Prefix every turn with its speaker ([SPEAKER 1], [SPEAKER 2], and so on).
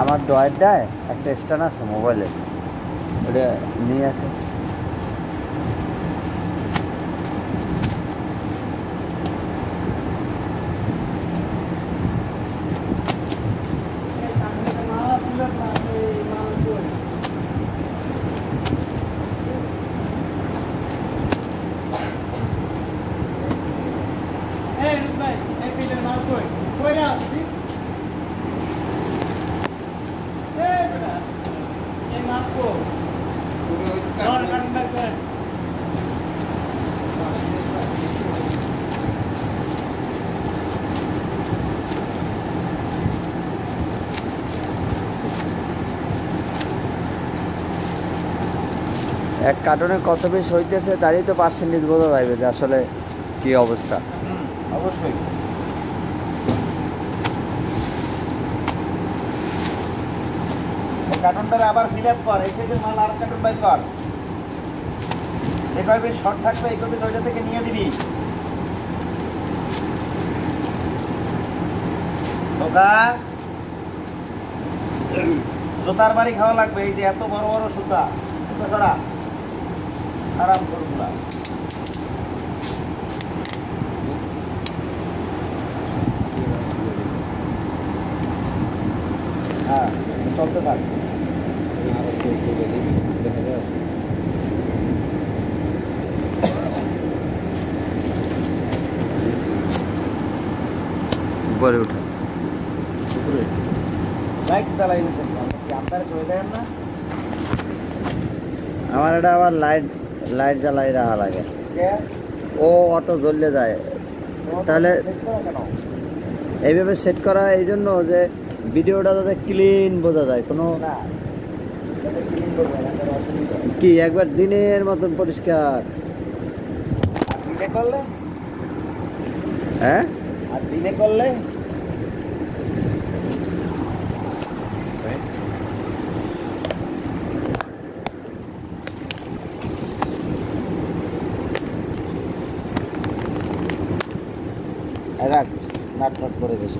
[SPEAKER 1] আমার ডয়েরটায় একটা স্ট্যান্ড আছে মোবাইলে, ওটা নিয়ে আসে। এক কার্টনে কত পিস হইতেছে তারই তো পার্সেন্টেজ বোঝা যাবে যে আসলে কি অবস্থা।
[SPEAKER 2] অবশ্যই কার্টনটারে আবার ফিল আপ কর, এই সাইজের মাল আর কার্টন বাই কর। দেখো বেশ শর্ট থাকবে, এই কপি ওইটা থেকে নিয়ে দিবি। ঢোকা জুতার বাড়ি খাওয়া লাগবে। এই যে এত বড় বড় সুতা, সুতা ছড়া আরাম করগুলা। হ্যাঁ চলতে থাক।
[SPEAKER 1] উপরে উঠে
[SPEAKER 2] উপরে লাইট জ্বালাই আপনারা চলে দেন না।
[SPEAKER 1] আমার এটা আবার লাইট জ্বালাই রাখা লাগে, ও অটো জ্বললে যায়। তাহলে এইভাবে সেট করা এই জন্য যে ভিডিওটা যাতে ক্লিন বোঝা যায়, কোনো কি একবার দিনের মতন পরিষ্কার।
[SPEAKER 2] দিনে করলে
[SPEAKER 1] হ্যাঁ,
[SPEAKER 2] আর দিনে করলে রাখ নাটক করে যাস।